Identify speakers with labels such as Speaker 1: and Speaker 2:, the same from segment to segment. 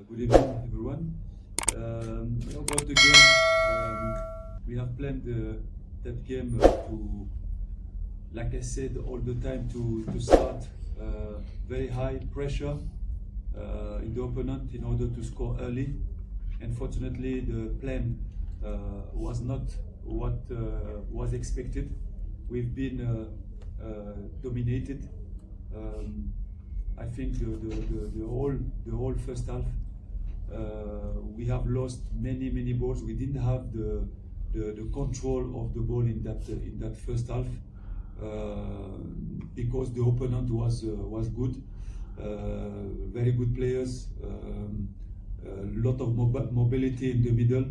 Speaker 1: Good evening, everyone. About the game, we have planned that game to, like I said all the time, to start very high pressure in the opponent in order to score early. Unfortunately, the plan was not what was expected. We've been dominated. I think the whole first half we have lost many balls. We didn't have the control of the ball in that first half because the opponent was good, very good players, a lot of mobility in the middle.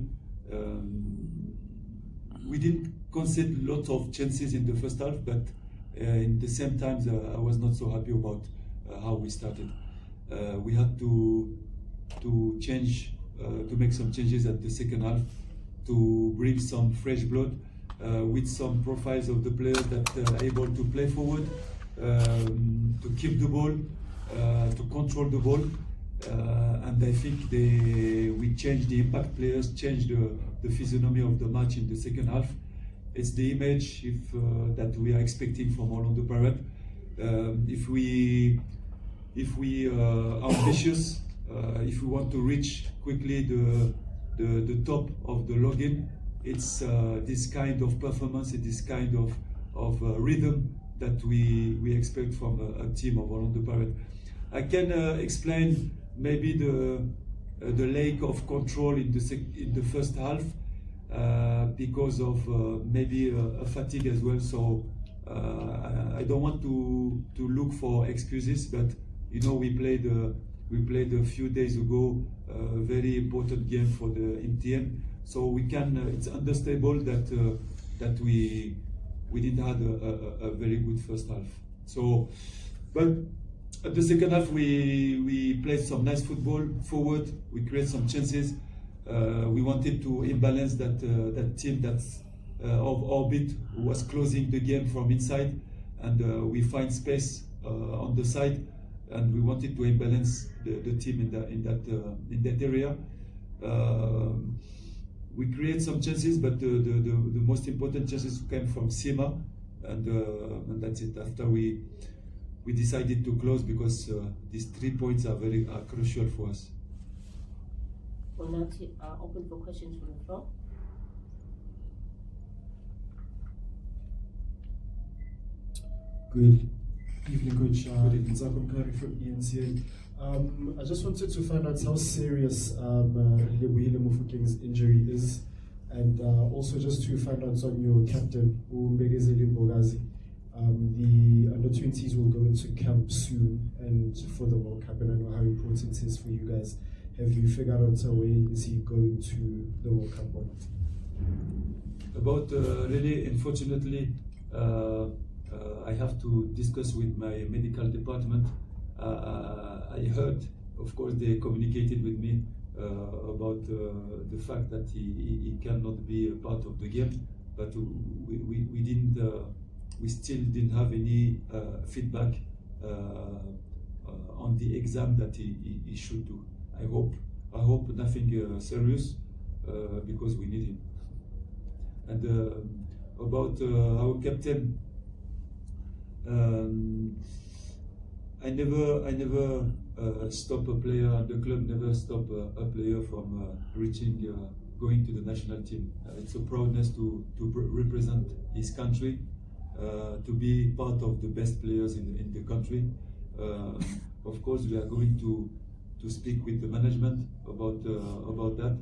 Speaker 1: We didn't concede lots of chances in the first half, but in the same time I was not so happy about how we started. We had to change, to make some changes at the second half, to bring some fresh blood with some profiles of the players that are able to play forward, to keep the ball, to control the ball, and I think we changed the impact players, changed the physiognomy of the match in the second half. It's the image that we are expecting from Orlando Pirates. If we are ambitious, if we want to reach quickly the top of the login, it's this kind of performance, this kind of rhythm that we expect from a team of Orlando Pirates. I can explain maybe the lack of control in the first half because of maybe a fatigue as well. So I don't want to look for excuses, but you know, we played a few days ago a very important game for the MTN, so we can. It's understandable that we didn't have a very good first half. So, but at the second half we played some nice football forward. We created some chances. We wanted to imbalance that team that's of Orbit, who was closing the game from inside, and we find space on the side. And we wanted to imbalance the team in that area. We create some chances, but the most important chances came from Sima, and that's it. After we decided to close because these 3 points are crucial for us.
Speaker 2: We'll now open for questions from the floor.
Speaker 3: Good evening, Coach. Nzakon Kari from ENCA. I just wanted to find out how serious Lebuhile Mofokeng's injury is, and also just to find out on your captain, Umbegezeli Bogazi. The under-20s will go into camp soon and for the World Cup, and I know how important it is for you guys. Have you figured out a way is he going to the World Cup or not?
Speaker 1: About really, unfortunately, I have to discuss with my medical department. I heard, of course, they communicated with me about the fact that he cannot be a part of the game, but we still didn't have any feedback on the exam that he should do. I hope nothing serious because we need him. And about our captain. I never stop a player, and the club never stop a player from going to the national team. It's a proudness to represent his country, to be part of the best players in the country. Of course, we are going to speak with the management about that,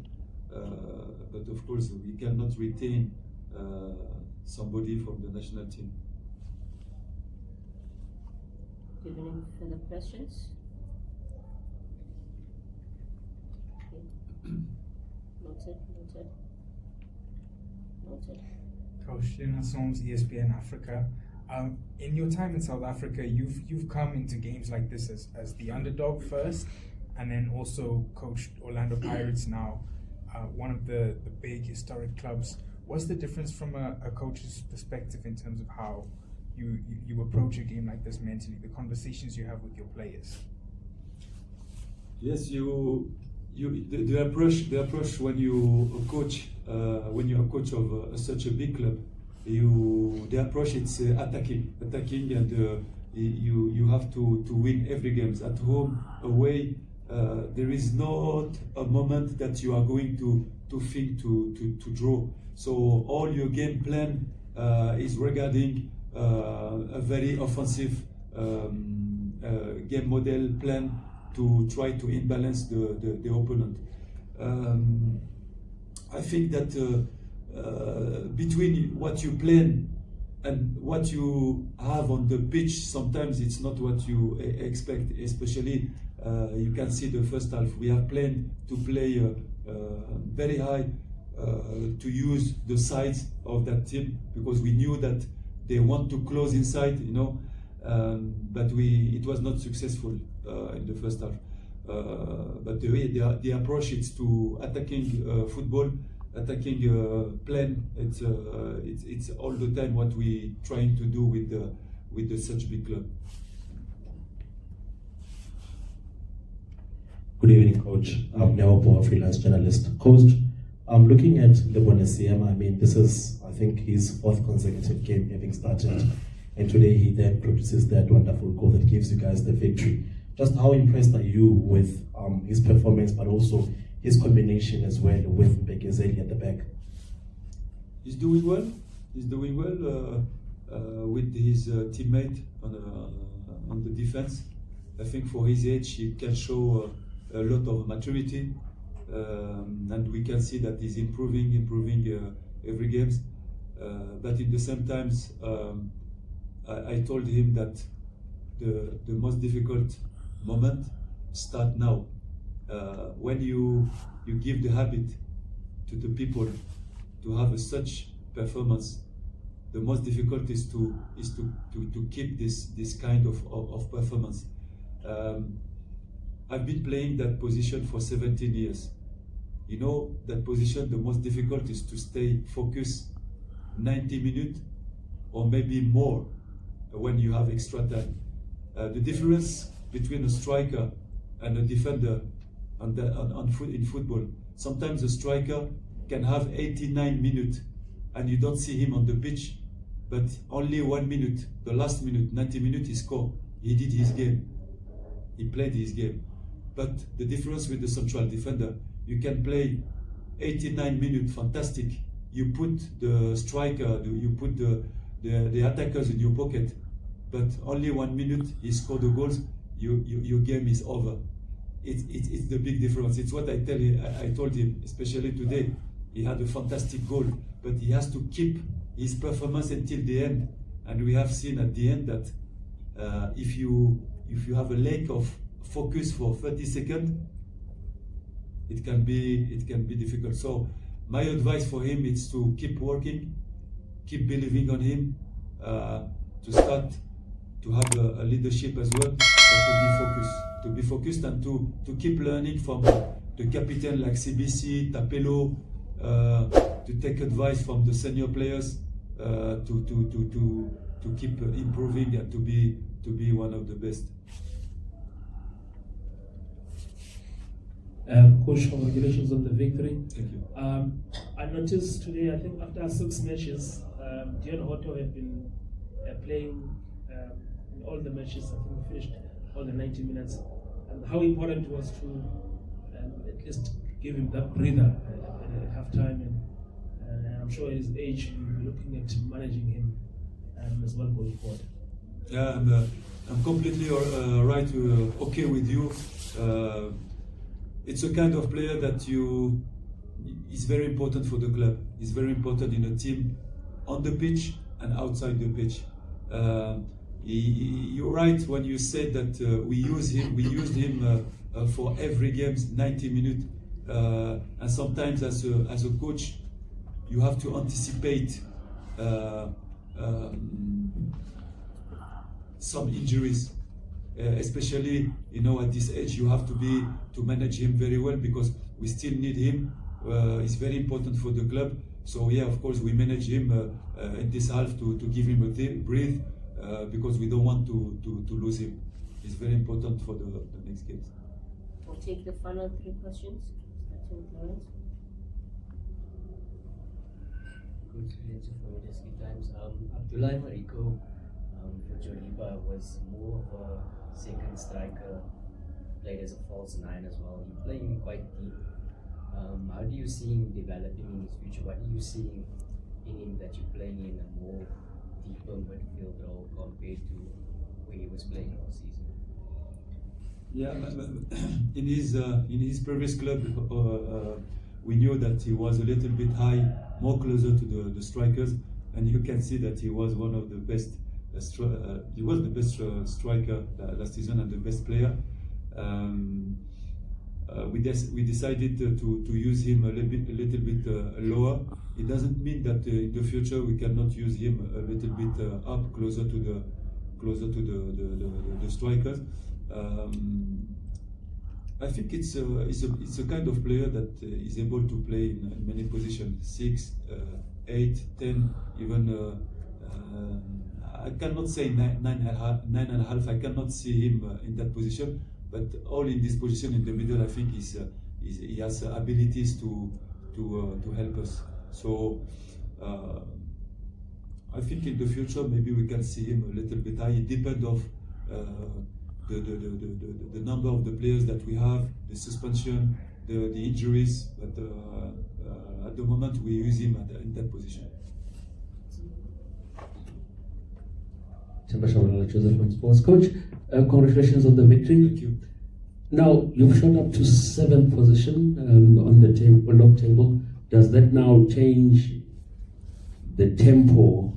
Speaker 1: but of course we cannot retain somebody from the national team.
Speaker 2: Do you have any further questions? Okay. Noted.
Speaker 4: Coach Lina Soms, ESPN Africa. In your time in South Africa, you've come into games like this as the underdog first, and then also coached Orlando Pirates now, one of the big historic clubs. What's the difference from a coach's perspective in terms of how you approach a game like this mentally, the conversations you have with your players?
Speaker 1: Yes, you the approach when you are coach of such a big club, the approach it's attacking, and you have to win every game. At home, away, there is not a moment that you are going to think to draw. So all your game plan is regarding a very offensive game model plan to try to imbalance the opponent. I think that between what you plan and what you have on the pitch, sometimes it's not what you expect. Especially, you can see the first half. We have planned to play very high, to use the sides of that team because we knew that they want to close inside, but it was not successful in the first half. But the approach is to attacking football, attacking plan. It's all the time what we trying to do with such big club.
Speaker 5: Good evening, Coach. I'm Neopo, a freelance journalist. Coach, I'm looking at Buccaneers. I mean, this is, I think, his fourth consecutive game having started. And today he then produces that wonderful goal that gives you guys the victory. Just how impressed are you with his performance, but also his combination as well with Bekezeli at the back?
Speaker 1: He's doing well. He's doing well with his teammate on the defense. I think for his age, he can show a lot of maturity, and we can see that he's improving every game. But in the same times, I told him that the most difficult moment start now. When you give the habit to the people to have such performance, the most difficult is to keep this kind of performance. I've been playing that position for 17 years. You know, that position, the most difficult is to stay focused 90 minutes or maybe more when you have extra time. The difference between a striker and a defender in football, sometimes a striker can have 89 minutes and you don't see him on the pitch, but only 1 minute, the last minute, 90 minutes, he scored. He did his game. He played his game. But the difference with the central defender, you can play 89 minutes, fantastic. You put the striker, you put the attackers in your pocket, but only 1 minute, he scored the goals, your game is over. It's the big difference. It's what I told him, especially today. He had a fantastic goal, but he has to keep his performance until the end. And we have seen at the end that if you have a lack of focus for 30 seconds, it can be difficult. So my advice for him is to keep working, keep believing on him, to start to have a leadership as well, but to be focused and to keep learning from the captain like CBC, Tapelo, to take advice from the senior players, to keep improving and to be one of the best.
Speaker 6: Coach, congratulations on the victory.
Speaker 1: Thank you.
Speaker 6: I noticed today, I think after 6 matches, Dion Otto have been playing in all the matches. I think we finished all the 90 minutes. And how important it was to at least give him that breather at halftime. And I'm sure at his age, you'll be looking at managing him as well going forward.
Speaker 1: Yeah, I'm completely okay with you. It's a kind of player that is very important for the club. He's very important in a team, on the pitch and outside the pitch. You're right when you said that we used him for every game, 90 minutes. And sometimes as a coach, you have to anticipate some injuries. Especially, at this age, you have to manage him very well because we still need him. It's very important for the club. So yeah, of course, we manage him in this half to give him a breathe because we don't want to lose him. It's very important for the next games.
Speaker 2: We'll take the final 3 questions, starting with Lawrence.
Speaker 7: Coach Lenzo from Rescue Times. Abdullah Mariko for Joliba was more of a second striker, played as a false 9 as well. You're playing quite deep. How do you see him developing in his future? What are you seeing in him that you're playing in a more deeper midfield role compared to when he was playing last season?
Speaker 1: Yeah, in his previous club, we knew that he was a little bit high, more closer to the strikers, and you can see that he was one of the best. He was the best striker last season and the best player. We decided to use him a little bit lower. It doesn't mean that in the future we cannot use him a little bit up, closer to the strikers. I think it's a kind of player that is able to play in many positions, 6, 8, 10, even. I cannot say 9.5. I cannot see him in that position, but all in this position in the middle, I think he has abilities to help us. So I think in the future maybe we can see him a little bit high. It depends of the number of the players that we have, the suspension, the injuries. But at the moment we use him in that position.
Speaker 8: Joseph from Sports. Coach, congratulations on the victory.
Speaker 1: Thank you.
Speaker 8: Now you've shot up to 7th position on the log table. Does that now change the tempo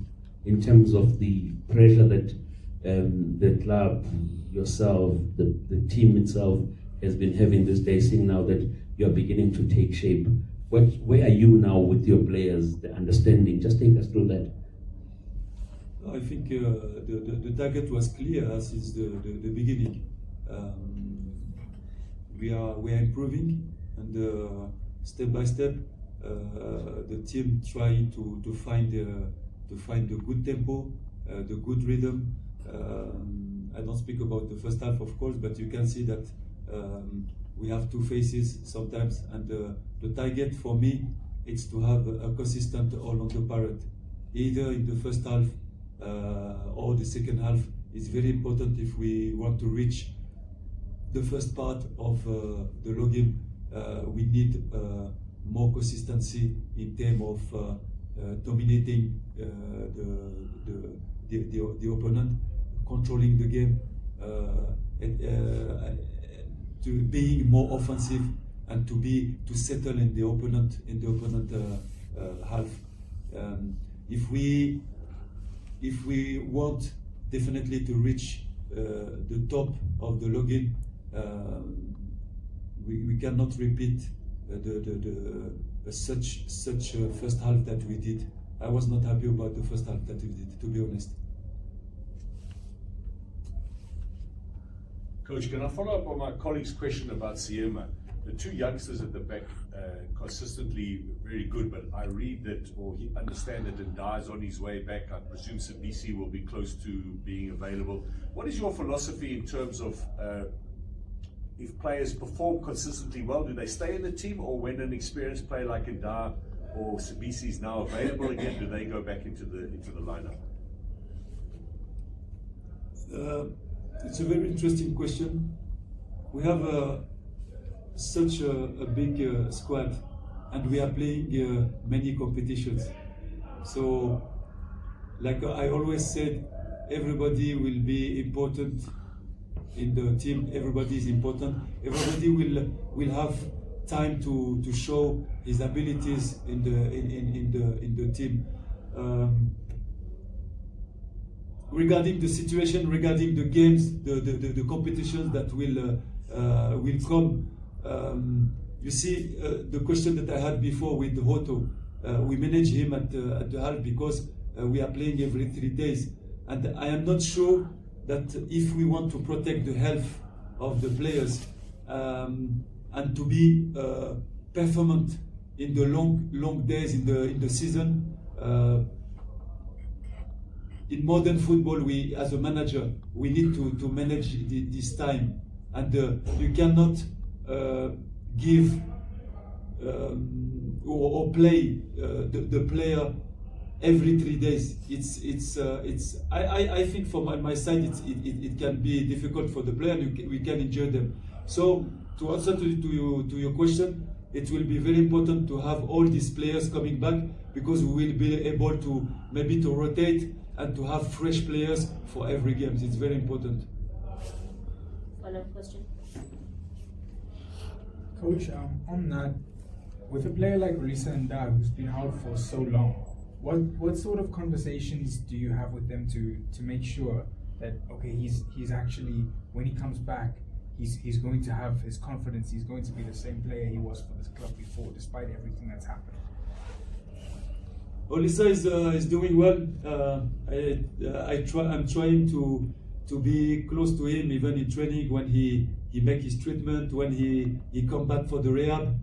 Speaker 8: in terms of the pressure that the club, yourself, the team itself has been having this day, seeing now that you're beginning to take shape? Where are you now with your players, the understanding? Just take us through that.
Speaker 1: I think the target was clear since the beginning. We are improving, and step by step, the team trying to find the good tempo, the good rhythm. I don't speak about the first half, of course, but you can see that we have 2 phases sometimes, and the target for me is to have a consistent all on the parrot, either in the first half or the second half. Is very important if we want to reach the first part of the login. We need more consistency in terms of dominating the opponent, controlling the game, to being more offensive, and to settle in the opponent half. If we want definitely to reach the top of the login, we cannot repeat such a first half that we did. I was not happy about the first half that we did, to be honest.
Speaker 9: Coach, can I follow up on my colleague's question about Siema? The 2 youngsters at the back, consistently very good, but I read that, or understand that Ndai is on his way back. I presume Sabisi will be close to being available. What is your philosophy in terms of if players perform consistently well, do they stay in the team, or when an experienced player like Ndai or Sabisi is now available again, do they go back into the lineup?
Speaker 1: It's a very interesting question. We have such a big squad, and we are playing many competitions. So, like I always said, everybody will be important in the team. Everybody is important. Everybody will have time to show his abilities in the team. Regarding the situation, regarding the games, the competitions that will come. You see, the question that I had before with Hoto, we manage him at the half because we are playing every 3 days, and I am not sure that if we want to protect the health of the players and to be performant in the long days in the season. In modern football, we, as a manager, we need to manage this time, and you cannot give or play the player every 3 days. I think from my side it can be difficult for the player, and we can injure them. So to answer to your question, it will be very important to have all these players coming back, because we will be able to maybe to rotate and to have fresh players for every game. It's very important.
Speaker 2: Final question.
Speaker 4: Coach, on that, with a player like Risa Nda, who's been out for so long, what sort of conversations do you have with them to make sure that, okay, he's actually, when he comes back, he's going to have his confidence, he's going to be the same player he was for this club before, despite everything that's happened?
Speaker 1: Olisa is doing well. I'm trying to be close to him, even in training, when he make his treatment, when he come back for the rehab.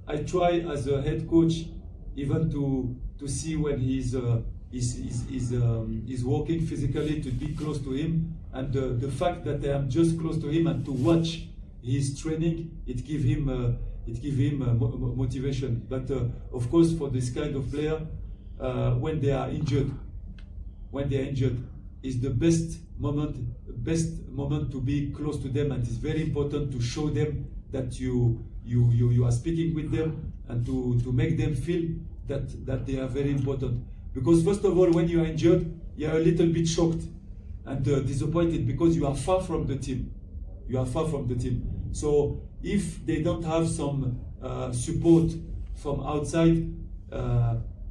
Speaker 1: I try as a head coach even to see when he's working physically, to be close to him, and the fact that I am just close to him and to watch his training, it give him motivation. But of course, for this kind of player, when they are injured, is the best moment to be close to them, and it's very important to show them that you are speaking with them, and to make them feel that they are very important. Because first of all, when you are injured, you are a little bit shocked and disappointed, because you are far from the team. So if they don't have some support from outside,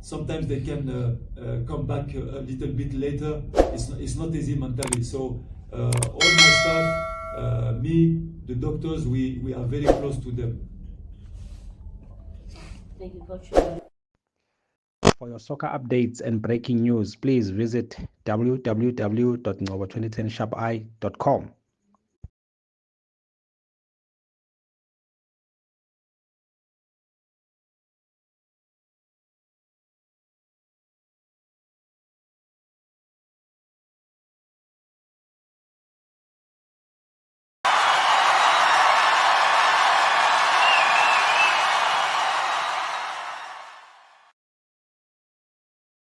Speaker 1: sometimes they can come back a little bit later. It's not easy mentally. So all my staff, me, the doctors, we are very close to them.
Speaker 2: Thank you, Coach.
Speaker 10: For your soccer updates and breaking news, please visit www.ngoba2010sharpi.com.